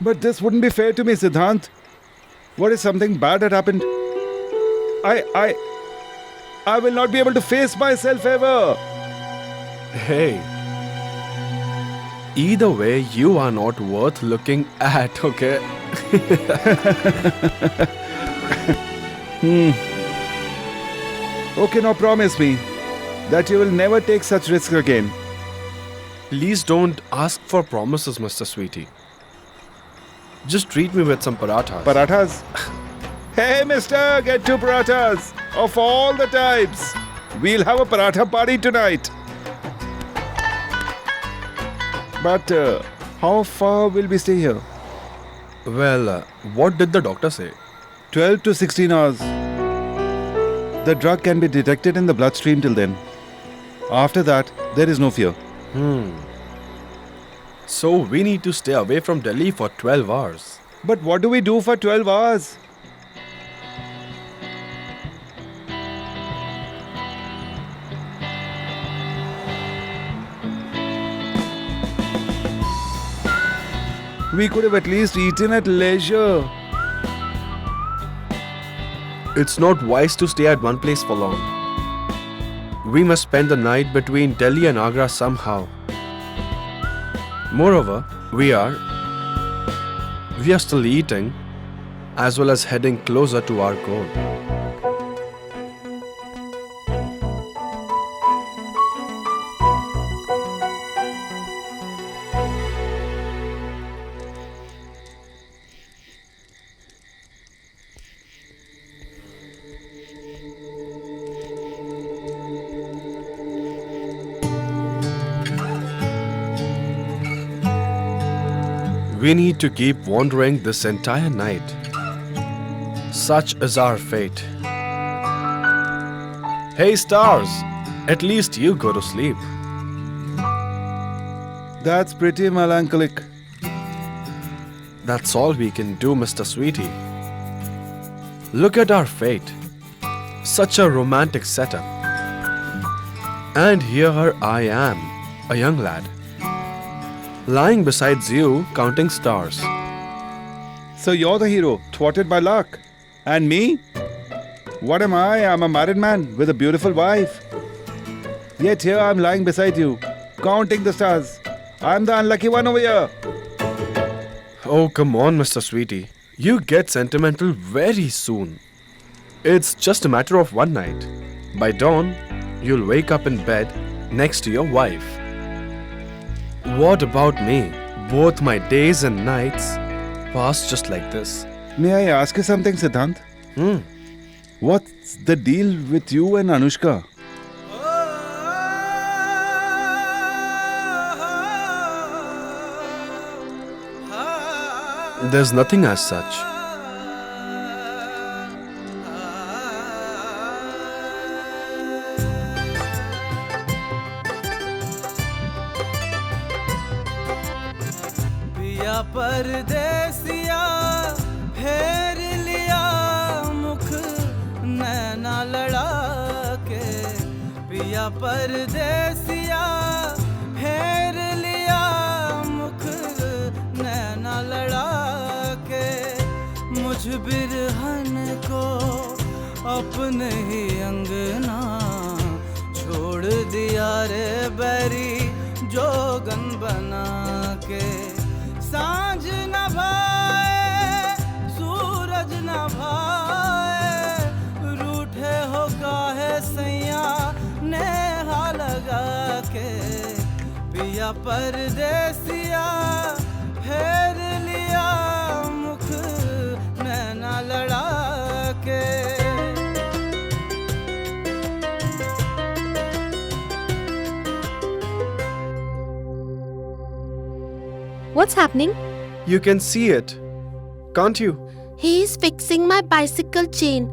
But this wouldn't be fair to me, Siddhant. What if something bad had happened? I I will not be able to face myself ever. Hey, either way, you are not worth looking at, okay? Okay, now promise me that you will never take such risks again. Please don't ask for promises, Mr. Sweetie. Just treat me with some parathas. Parathas? Hey, mister, get two parathas of all the types. We'll have a paratha party tonight. But how far will we stay here? Well, what did the doctor say? 12 to 16 hours. The drug can be detected in the bloodstream till then. After that, there is no fear. So we need to stay away from Delhi for 12 hours. But what do we do for 12 hours? We could have at least eaten at leisure. It's not wise to stay at one place for long. We must spend the night between Delhi and Agra somehow. Moreover, we are still eating as well as heading closer to our goal. We need to keep wandering this entire night. Such is our fate. Hey stars, at least you go to sleep. That's pretty melancholic. That's all we can do, Mr. Sweetie. Look at our fate. Such a romantic setup. And here I am, a young lad, lying beside you, counting stars. So you're the hero, thwarted by luck. And me? What am I? I'm a married man with a beautiful wife. Yet here I'm lying beside you, counting the stars. I'm the unlucky one over here. Oh, come on, Mr. Sweetie. You get sentimental very soon. It's just a matter of one night. By dawn, you'll wake up in bed next to your wife. What about me? Both my days and nights pass just like this. May I ask you something, Siddhant? What's the deal with you and Anushka? There's nothing as such. पिया परदेसिया फेर लिया मुख नैना लड़ा के पिया परदेसिया फेर लिया मुख नैना लड़ा के मुझ बिरहन को अपने ही अंगना छोड़ दिया रे बैरी जोगन बना के सांझ न भाए सूरज न भाए रूठे हो काहे सैया नेहा लगा के पिया परदेसिया फेर लिया मुख नैना लड़ा के What's happening? You can see it, can't you? He's fixing my bicycle chain.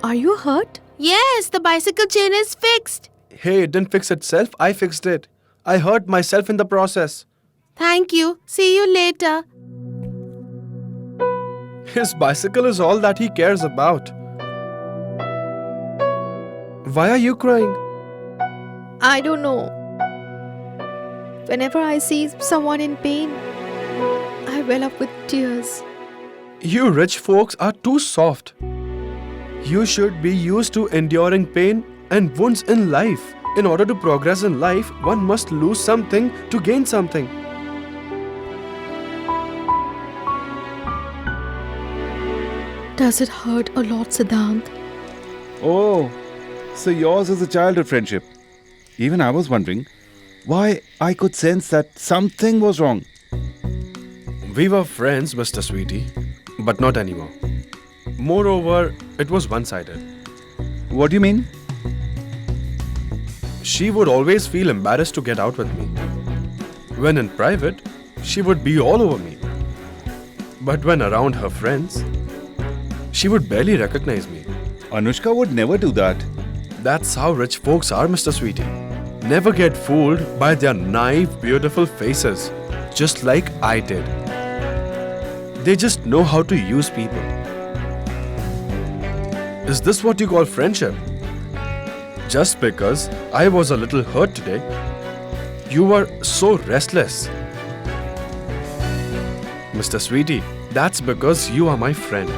Are you hurt? Yes, the bicycle chain is fixed. Hey, it didn't fix itself. I fixed it. I hurt myself in the process. Thank you. See you later. His bicycle is all that he cares about. Why are you crying? I don't know. Whenever I see someone in pain, I well up with tears. You rich folks are too soft. You should be used to enduring pain and wounds in life. In order to progress in life, one must lose something to gain something. Does it hurt a lot, Siddhant? Oh, so yours is a childhood friendship. Even I was wondering why I could sense that something was wrong. We were friends, Mr. Sweetie, but not anymore. Moreover, it was one-sided. What do you mean? She would always feel embarrassed to get out with me. When in private, she would be all over me. But when around her friends, she would barely recognize me. Anushka would never do that. That's how rich folks are, Mr. Sweetie. Never get fooled by their naive, beautiful faces, just like I did. They just know how to use people. Is this what you call friendship? Just because I was a little hurt today, you were so restless. Mr. Sweetie, that's because you are my friend.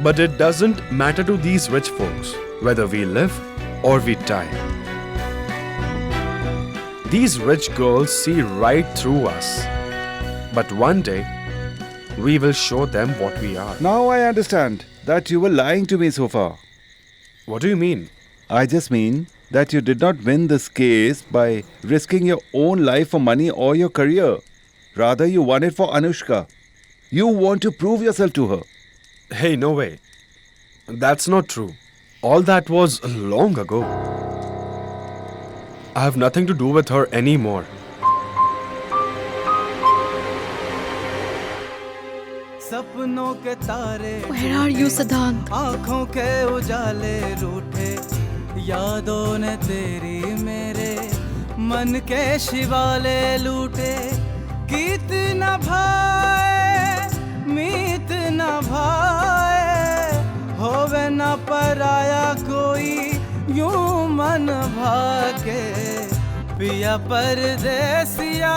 But it doesn't matter to these rich folks whether we live or we die. These rich girls see right through us. But one day, we will show them what we are. Now I understand that you were lying to me so far. What do you mean? I just mean that you did not win this case by risking your own life for money or your career. Rather, you won it for Anushka. You want to prove yourself to her. Hey, no way. That's not true. All that was long ago. I have nothing to do with her anymore. सपनों के तारे Where are you, Siddhant? आँखों के उजाले रूठे यादों ने तेरी मेरे मन के शिवाले लूटे गीत न भाए मीत न भाए होवे न पराया कोई यूं मन भाके पिया परदेसिया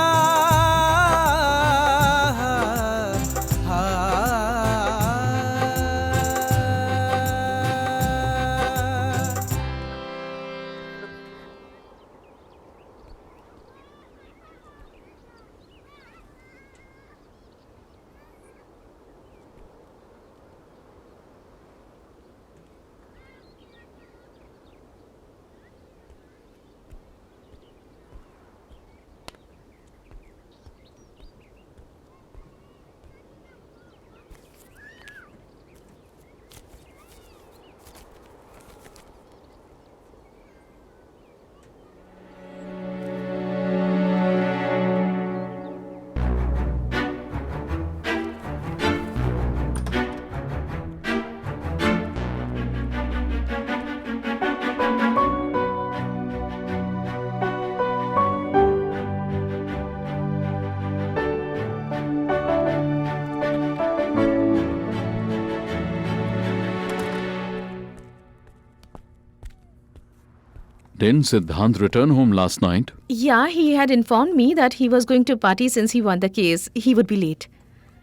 Didn't Siddhant return home last night? Yeah, he had informed me that he was going to party since he won the case. He would be late.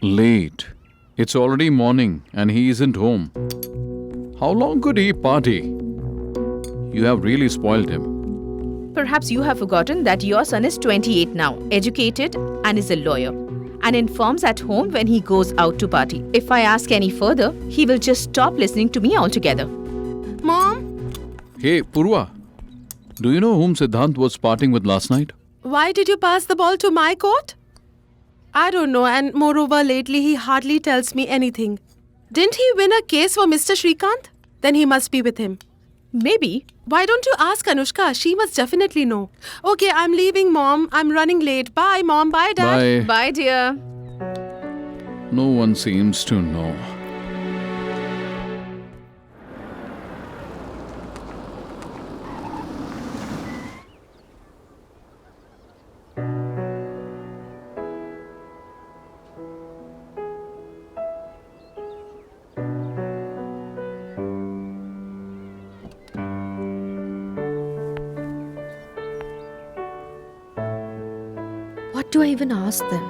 Late. It's already morning and he isn't home. How long could he party? You have really spoiled him. Perhaps you have forgotten that your son is 28 now, educated and is a lawyer, and informs at home when he goes out to party. If I ask any further, he will just stop listening to me altogether. Mom, Hey, Purva. Do you know whom Siddhant was partying with last night? why did you pass the ball to my court? I don't know, and moreover, lately he hardly tells me anything. Didn't he win a case for Mr. Shrikant? Then he must be with him. Maybe. Why don't you ask Anushka? She must definitely know. Okay, I'm leaving, Mom. I'm running late. Bye, Mom. Bye, Dad. Bye. Bye, dear. No one seems to know. do I even ask them?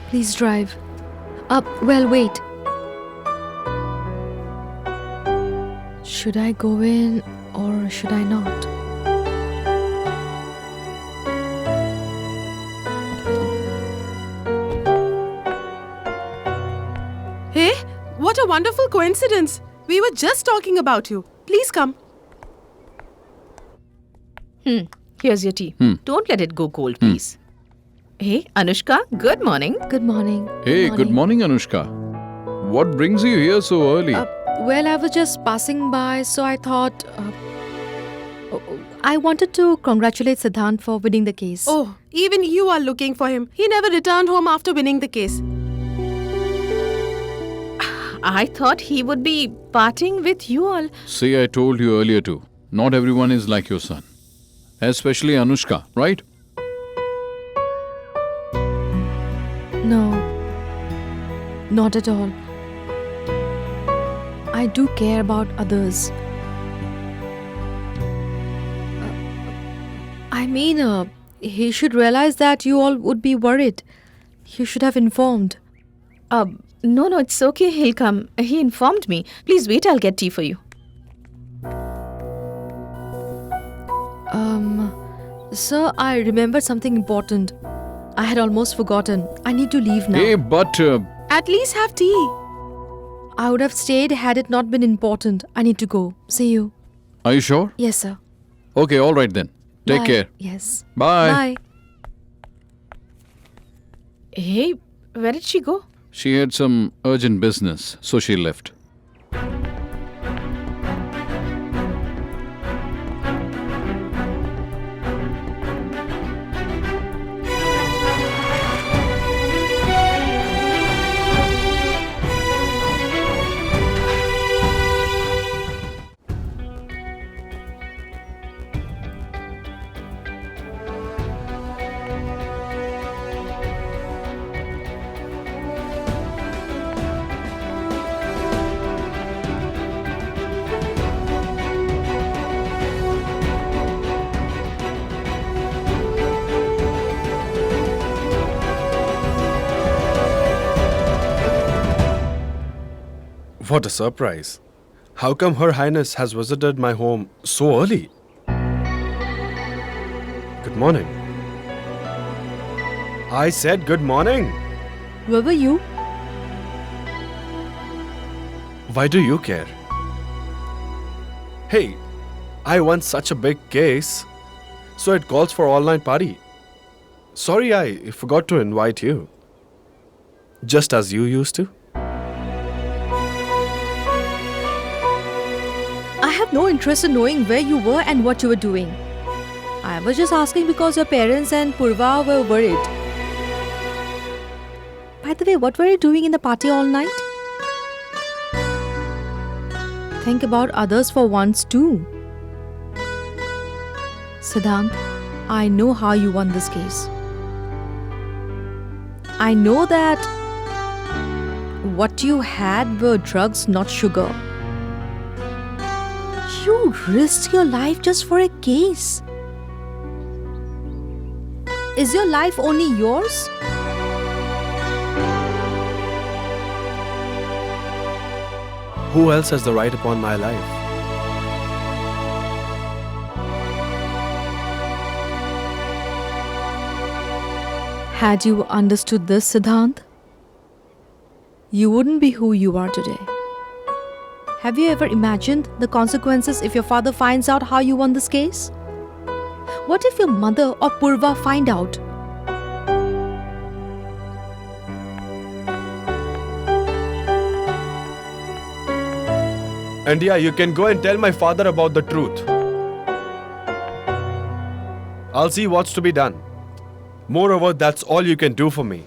Please drive. Well, wait. Should I go in or should I not? Hey, what a wonderful coincidence. We were just talking about you. Please come. Here's your tea. Don't let it go cold, please. Hey, Anushka, good morning. Good morning. Hey, good morning, Anushka. What brings you here so early? Well, I was just passing by, so I thought. I wanted to congratulate Siddhant for winning the case. Oh, even you are looking for him. He never returned home after winning the case. I thought he would be parting with you all. See, I told you earlier too. Not everyone is like your son. Especially Anushka, right? No, not at all. I do care about others. He should realize that you all would be worried. You should have informed. No, it's okay. He'll come. He informed me. Please wait, I'll get tea for you. Sir, I remembered something important. I had almost forgotten. I need to leave now. Hey, but At least have tea. I would have stayed had it not been important. I need to go. See you. are you sure? Yes, sir. Okay, all right then. Take Bye. care. Yes. Bye. Bye. Hey, where did she go? She had some urgent business, so she left. What a surprise. How come Her Highness has visited my home so early? Good morning. I said good morning. Where were you? Why do you care? Hey, I won such a big case, so it calls for all-night party. Sorry, I forgot to invite you. Just as you used to. I have no interest in knowing where you were and what you were doing. I was just asking because your parents and Purva were worried. By the way, what were you doing in the party all night? Think about others for once too. Siddhant, I know how you won this case. I know that what you had were drugs, not sugar. You risked your life just for a case. Is your life only yours? Who else has the right upon my life? Had you understood this, Siddhant, you wouldn't be who you are today. Have you ever imagined the consequences if your father finds out how you won this case? What if your mother or Purva find out? And yeah, you can go and tell my father about the truth. I'll see what's to be done. Moreover, that's all you can do for me.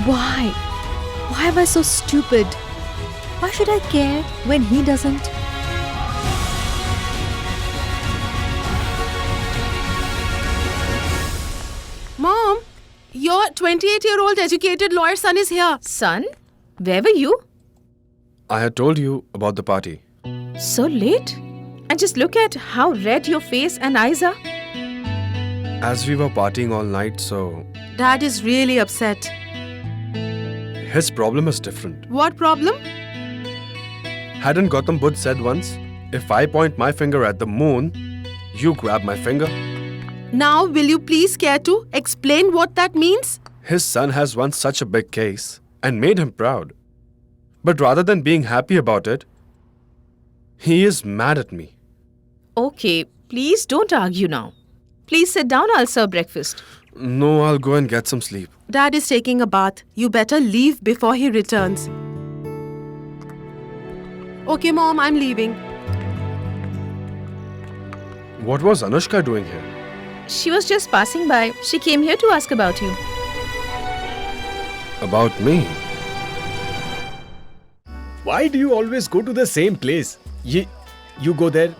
Why? Why am I so stupid? Why should I care when he doesn't? Mom, your 28-year-old educated lawyer son is here. Son, where were you? I had told you about the party. So late? And just look at how red your face and eyes are. As we were partying all night, so Dad is really upset. his problem is different. What problem? Hadn't Gautam Buddha said once, if I point my finger at the moon, you grab my finger? Now, will you please care to explain what that means? His son has won such a big case and made him proud. But rather than being happy about it, he is mad at me. Okay, please don't argue now. Please sit down, I'll serve breakfast. No, I'll go and get some sleep. Dad is taking a bath. You better leave before he returns. Okay, Mom, I'm leaving. What was Anushka doing here? She was just passing by. She came here to ask about you. About me? Why do you always go to the same place? You go there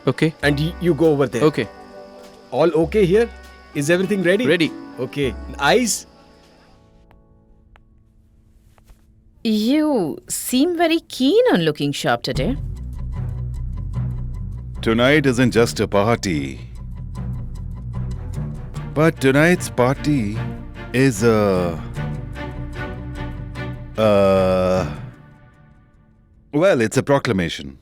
Okay. and you go over there. Okay. All okay here? Is everything ready? Ready. Okay. Eyes? You seem very keen on looking sharp today. Tonight isn't just a party. But tonight's party is well, it's a proclamation.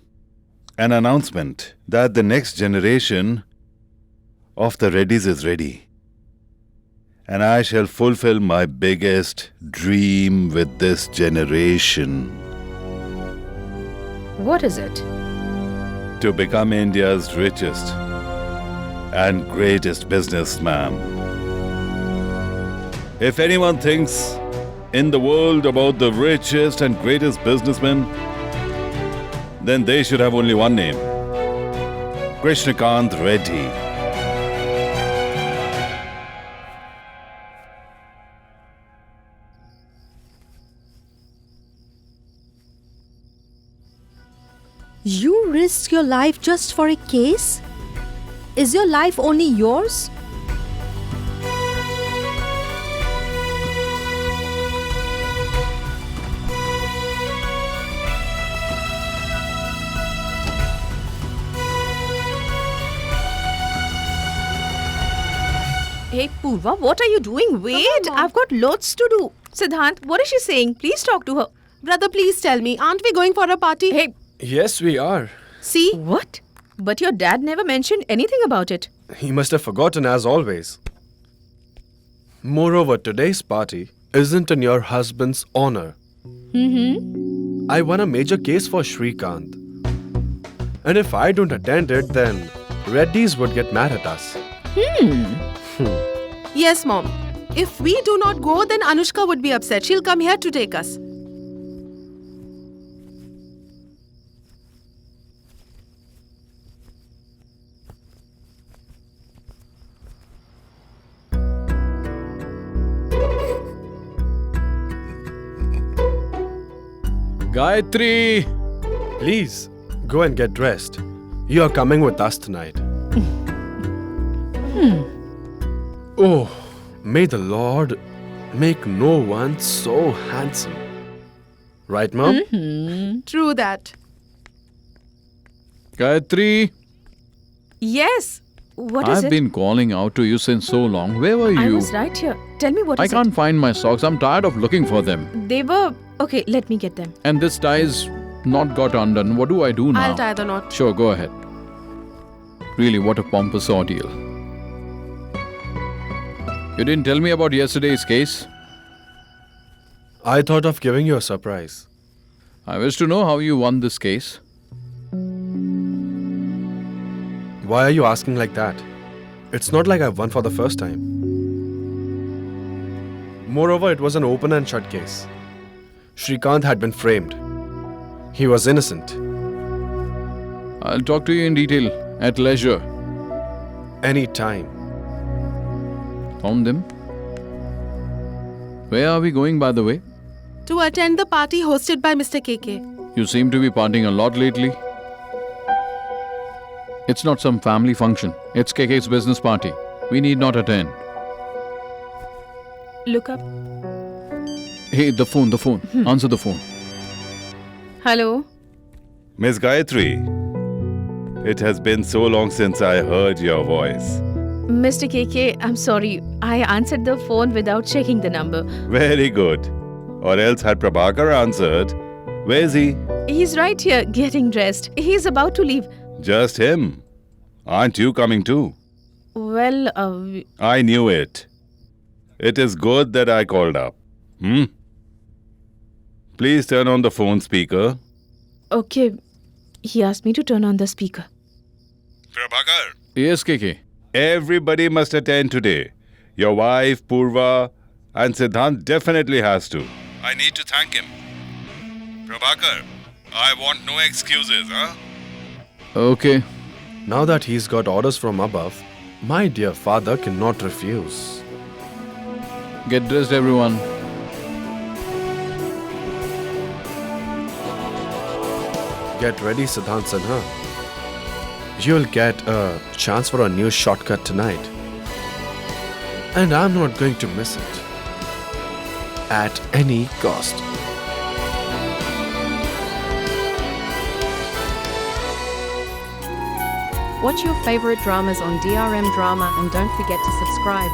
An announcement that the next generation of the Reddys is ready. And I shall fulfill my biggest dream with this generation. What is it? To become India's richest and greatest businessman. If anyone thinks in the world about the richest and greatest businessman, then they should have only one name: Krishnakant Reddy. You risked your life just for a case? Is your life only yours? Hey, Purva, what are you doing? Wait, Mom. I've got loads to do. Siddhant, what is she saying? Please talk to her. Brother, please tell me, aren't we going for a party? Hey, Yes, we are. See? what? But your dad never mentioned anything about it. He must have forgotten as always. Moreover, today's party isn't in your husband's honor. I won a major case for Shrikant. And if I don't attend it, then Reddy's would get mad at us. Yes, Mom. If we do not go, then Anushka would be upset. She'll come here to take us. Gayatri! Please, go and get dressed. You are coming with us tonight. Oh, may the Lord make no one so handsome. Right, Mom? True that. Gayatri! Yes. What is I've it? been calling out to you since so long. Where were I you? was right here. Tell me what I is can't find my socks. I'm tired of looking for them. it? They were... Okay, let me get them. And this tie's not got undone. What do I do now? I'll tie the knot. Sure, go ahead. Really, what a pompous ordeal. You didn't tell me about yesterday's case? I thought of giving you a surprise. I wish to know how you won this case. Why are you asking like that? It's not like I've won for the first time. Moreover, it was an open and shut case. Shrikant had been framed. He was innocent. I'll talk to you in detail at leisure. Any time. Found them? Where are we going, by the way? To attend the party hosted by Mr. KK. You seem to be partying a lot lately. It's not some family function. It's KK's business party. We need not attend. Look up. Hey, the phone. Answer the phone. Hello. Miss Gayatri, it has been so long since I heard your voice. Mr. KK, I'm sorry. I answered the phone without checking the number. Very good. Or else had Prabhakar answered. Where is he? He's right here getting dressed. He's about to leave. Just him. Aren't you coming too? Well, I knew it. It is good that I called up. Please turn on the phone speaker. okay. He asked me to turn on the speaker. Prabhakar. Yes, KK. Everybody must attend today. Your wife, Purva, and Siddhant definitely has to. I need to thank him. Prabhakar, I want no excuses, huh? Okay. Now that he's got orders from above, my dear father cannot refuse. Get dressed, everyone. Get ready, Siddhant Sinha. You'll get a chance for a new shortcut tonight. And I'm not going to miss it. At any cost. Watch your favorite dramas on DRM Drama and don't forget to subscribe.